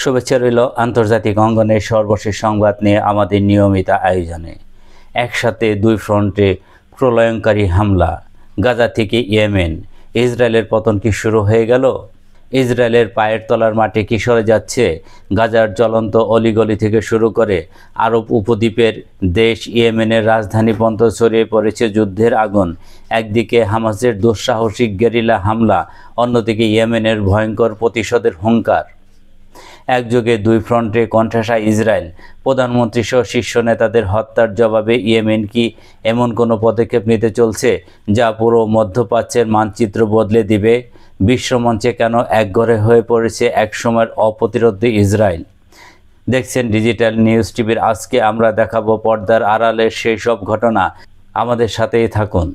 শুভেচ্ছা রইল আন্তর্জাতিক অঙ্গনের সর্বশেষ সংবাদ নিয়ে আমাদের নিয়মিত আয়োজনে। একসাথে দুই ফ্রন্টে প্রলয়ঙ্কারী হামলা। গাজা থেকে ইয়েমেন, ইসরায়েলের পতন কি শুরু হয়ে গেল? ইসরায়েলের পায়ের তলার মাটি কি সরে যাচ্ছে? গাজার জ্বলন্ত অলিগলি থেকে শুরু করে আরব উপদ্বীপের দেশ ইয়েমেনের রাজধানী পর্যন্ত ছড়িয়ে পড়েছে যুদ্ধের আগুন। একদিকে হামাসের দুঃসাহসিক গেরিলা হামলা, অন্যদিকে ইয়েমেনের ভয়ঙ্কর প্রতিশোধের হুঙ্কার। একযোগে দুই ফ্রন্টে কণ্ঠাসা ইসরায়েল। প্রধানমন্ত্রী সহ শীর্ষ নেতাদের হত্যার জবাবে ইয়েমেন কি এমন কোনো পদক্ষেপ নিতে চলছে যা পুরো মধ্যপ্রাচ্যের মানচিত্র বদলে দিবে? বিশ্বমঞ্চে কেন একঘরে হয়ে পড়েছে একসময়ের অপ্রতিরোধ্য ইসরায়েল? দেখছেন ডিজিটাল নিউজ টিভির। আজকে আমরা দেখাবো পর্দার আড়ালের সেই সব ঘটনা। আমাদের সাথেই থাকুন।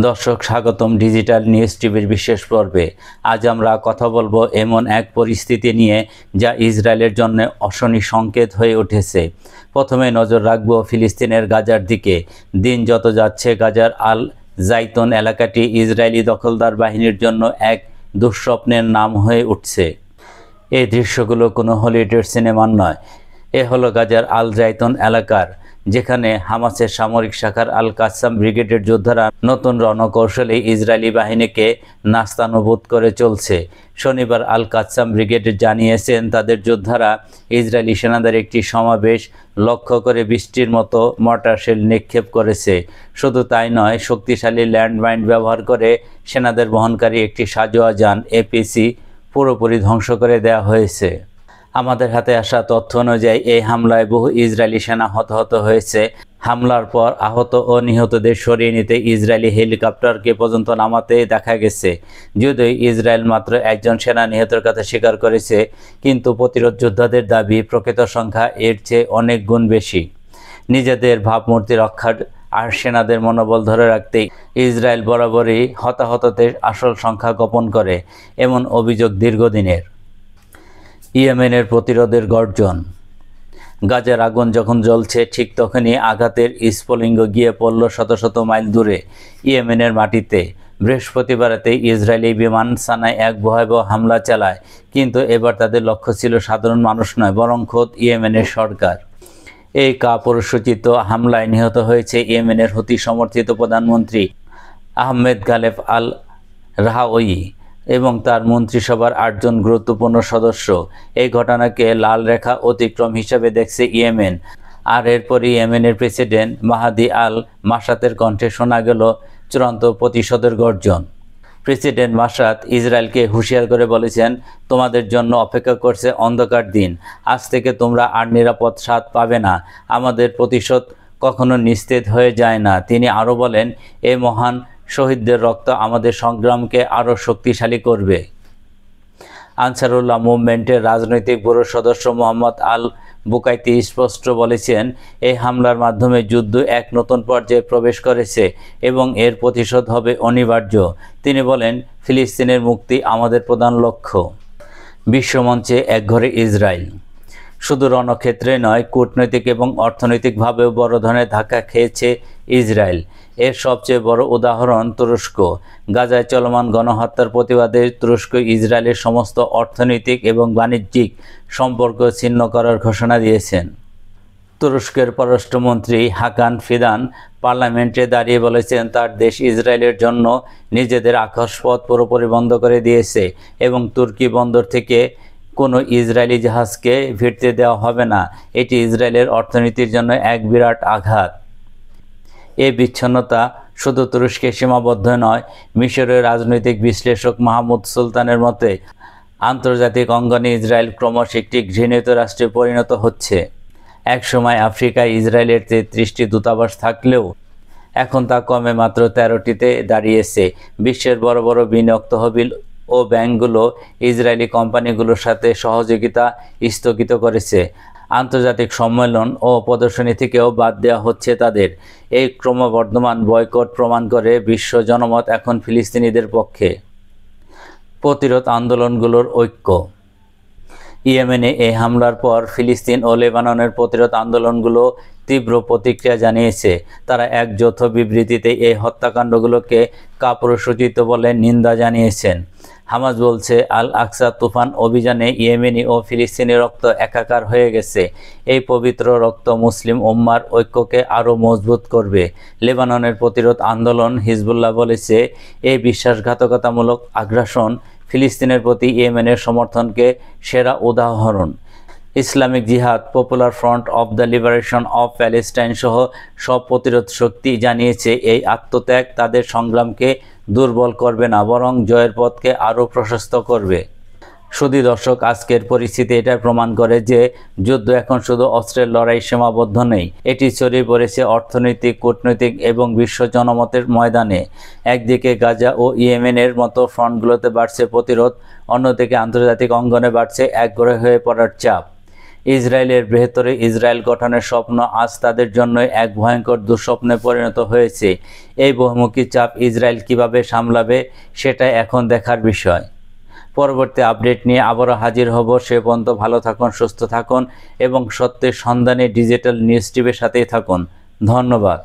দর্শক, স্বাগতম ডিজিটাল নিউজ টিভির বিশেষ পর্বে। আজ আমরা কথা বলবো এমন এক পরিস্থিতি নিয়ে যা ইসরায়েলের জন্য অশনি সংকেত হয়ে উঠেছে। প্রথমে নজর রাখব ফিলিস্তিনের গাজার দিকে। দিন যত যাচ্ছে গাজার আল জাইতুন এলাকাটি ইসরায়েলি দখলদার বাহিনীর জন্য এক দুঃস্বপ্নের নাম হয়ে উঠছে। এই দৃশ্যগুলো কোনো হলিউডের সিনেমার নয়। এ হলো গাজার আল জাইতুন এলাকার, যেখানে হামাসের সামরিক শাখার আল কাসাম ব্রিগেডের যোদ্ধারা নতুন রণকৌশলে ইসরায়েলি বাহিনীকে নাস্তানুভূত করে চলছে। শনিবার আল কাসাম ব্রিগেড জানিয়েছেন তাদের যোদ্ধারা ইসরায়েলি সেনাদের একটি সমাবেশ লক্ষ্য করে বৃষ্টির মতো মর্টার শেল নিক্ষেপ করেছে। শুধু তাই নয়, শক্তিশালী ল্যান্ডমাইন ব্যবহার করে সেনাদের বহনকারী একটি সাজোয়া যান এপিসি পুরোপুরি ধ্বংস করে দেওয়া হয়েছে। আমাদের হাতে আসা তথ্য অনুযায়ী এই হামলায় বহু ইসরায়েলি সেনা হতাহত হয়েছে। হামলার পর আহত ও নিহতদের সরিয়ে নিতে ইসরায়েলি হেলিকপ্টারকে পর্যন্ত নামাতে দেখা গেছে। যদিও ইসরায়েল মাত্র একজন সেনা নিহতের কথা স্বীকার করেছে, কিন্তু প্রতিরোধ যোদ্ধাদের দাবি প্রকৃত সংখ্যা এর চেয়ে অনেক গুণ বেশি। নিজেদের ভাবমূর্তি রক্ষার আর সেনাদের মনোবল ধরে রাখতে ইসরায়েল বরাবরই হতাহতদের আসল সংখ্যা গোপন করে, এমন অভিযোগ দীর্ঘদিনের। ইয়েমেনের প্রতিরোধের গর্জন। গাজার আগুন যখন জ্বলছে ঠিক তখনই আঘাতের স্ফুলিঙ্গ গিয়ে পড়ল শত শত মাইল দূরে ইয়েমেনের মাটিতে। বৃহস্পতিবার রাতে ইসরায়েলি বিমান সানায় এক ভয়াবহ হামলা চালায়, কিন্তু এবার তাদের লক্ষ্য ছিল সাধারণ মানুষ নয়, বরং খোদ ইয়েমেনের সরকার। এই কাপুরুষোচিত হামলায় নিহত হয়েছে ইয়েমেনের হুতি সমর্থিত প্রধানমন্ত্রী আহমেদ গালেব আল রাহাওয়ি এবং তার মন্ত্রিসভার 8 জন গুরুত্বপূর্ণ সদস্য। এই ঘটনাকে লাল রেখা অতিক্রম হিসাবে দেখছে ইয়েমেন। আর এরপরই ইয়েমেনের প্রেসিডেন্ট মাহাদি আল মাসাতের কণ্ঠে শোনা গেল চূড়ান্ত প্রতিশোধের গর্জন। প্রেসিডেন্ট মাসাত ইসরায়েলকে হুঁশিয়ার করে বলেছেন, তোমাদের জন্য অপেক্ষা করছে অন্ধকার দিন। আজ থেকে তোমরা আর নিরাপদ স্বাদ পাবে না। আমাদের প্রতিশোধ কখনো নিস্তেজ হয়ে যায় না। তিনি আরও বলেন, এই মহান শহীদদের রক্ত আমাদের সংগ্রামকে আরও শক্তিশালী করবে। আনসারুল্লাহ মুভমেন্টের রাজনৈতিক ব্যুরো সদস্য মোহাম্মদ আল বুকাইতি স্পষ্ট বলেছেন, এই হামলার মাধ্যমে যুদ্ধ এক নতুন পর্যায়ে প্রবেশ করেছে এবং এর প্রতিশোধ হবে অনিবার্য। তিনি বলেন, ফিলিস্তিনের মুক্তি আমাদের প্রধান লক্ষ্য। বিশ্বমঞ্চে একঘরে ইসরায়েল। শুধু রণক্ষেত্রে নয়, কূটনৈতিক এবং অর্থনৈতিকভাবেও বড় ধরনের ধাক্কা খেয়েছে ইসরায়েল। এর সবচেয়ে বড় উদাহরণ তুরস্ক। গাজায় চলমান গণহত্যার প্রতিবাদে তুরস্ক ইসরায়েলের সমস্ত অর্থনৈতিক এবং বাণিজ্যিক সম্পর্ক ছিন্ন করার ঘোষণা দিয়েছেন। তুরস্কের পররাষ্ট্রমন্ত্রী হাকান ফিদান পার্লামেন্টে দাঁড়িয়ে বলেছেন, তার দেশ ইসরায়েলের জন্য নিজেদের আকাশপথ পুরোপুরি বন্ধ করে দিয়েছে এবং তুর্কি বন্দর থেকে কোনো ইসরায়েলি জাহাজকে ভিড়তে দেওয়া হবে না। এটি ইসরায়েলের অর্থনীতির জন্য এক বিরাট আঘাত। এই বিচ্ছিন্নতা শুধু তুরস্কে সীমাবদ্ধ নয়। মিশরের রাজনৈতিক বিশ্লেষক মাহমুদ সুলতানের মতে, আন্তর্জাতিক অঙ্গনে ইসরায়েল ক্রমশ একটি ঘৃণিত রাষ্ট্রে পরিণত হচ্ছে। একসময় আফ্রিকায় ইসরায়েলের 33টি দূতাবাস থাকলেও এখন তা কমে মাত্র 13টিতে দাঁড়িয়েছে। বিশ্বের বড় বড় বিনিয়োগ তহবিল ও ব্যাংকগুলো ইসরায়েলি কোম্পানিগুলোর সাথে সহযোগিতা স্থগিত করেছে। আন্তর্জাতিক সম্মেলন ও প্রদর্শনী থেকেও বাদ দেওয়া হচ্ছে তাদের। এই ক্রমবর্ধমান বয়কট প্রমাণ করে বিশ্ব জনমত এখন ফিলিস্তিনিদের পক্ষে। প্রতিরোধ আন্দোলনগুলোর ঐক্য। ইয়েমেনে এই হামলার পর ফিলিস্তিন ও লেবাননের প্রতিরোধ আন্দোলনগুলো তীব্র প্রতিক্রিয়া জানিয়েছে। তারা এক যৌথ বিবৃতিতে এই হত্যাকাণ্ডগুলোকে কাপুরুষোচিত বলে নিন্দা জানিয়েছেন। হামাস বলছে, আল আকসা তুফান অভিযানে ইয়েমেনি ও ফিলিস্তিনি রক্ত একাকার হয়ে গেছে। এই পবিত্র রক্ত মুসলিম উম্মার ঐক্যকে আরও মজবুত করবে। লেবাননের প্রতিরোধ আন্দোলন হিজবুল্লাহ বলেছে, এই বিশ্বাসঘাতকতামূলক আগ্রাসন ফিলিস্তিনের প্রতি ইয়েমেনের সমর্থনকে সেরা উদাহরণ। ইসলামিক জিহাদ, popular front of the liberation of Palestine সহ সব প্রতিরোধ শক্তি জানিয়েছে, এই আত্মত্যাগ তাদের সংগ্রামকে দুর্বল করবে না, বরং জয়ের পথকে আরও প্রশস্ত করবে। শুধু দর্শক, আজকের পরিস্থিতি এটা প্রমাণ করে যে যুদ্ধ এখন শুধু অস্ত্রের লড়াই সীমাবদ্ধ নেই, এটি ছড়িয়ে পড়েছে অর্থনৈতিক, কূটনৈতিক এবং বিশ্ব জনমতের ময়দানে। একদিকে গাজা ও ইয়েমেনের মতো ফ্রন্টগুলোতে বাড়ছে প্রতিরোধ, অন্যদিকে আন্তর্জাতিক অঙ্গনে বাড়ছে একঘরে হয়ে পড়ার চাপ। ইসরায়েলের বৃহত্তর ইসরায়েল গঠনের স্বপ্ন আজ তাদের জন্য এক ভয়ঙ্কর দুঃস্বপ্নে পরিণত হয়েছে। এই বহুমুখী চাপ ইসরায়েল কিভাবে সামলাবে সেটা এখন দেখার বিষয়। পরবর্তী আপডেট নিয়ে আবারও হাজির হব। সে পর্যন্ত ভালো থাকুন, সুস্থ থাকুন এবং সত্যের সন্ধানে ডিজিটাল নিউজ টিভির সাথেই থাকুন। ধন্যবাদ।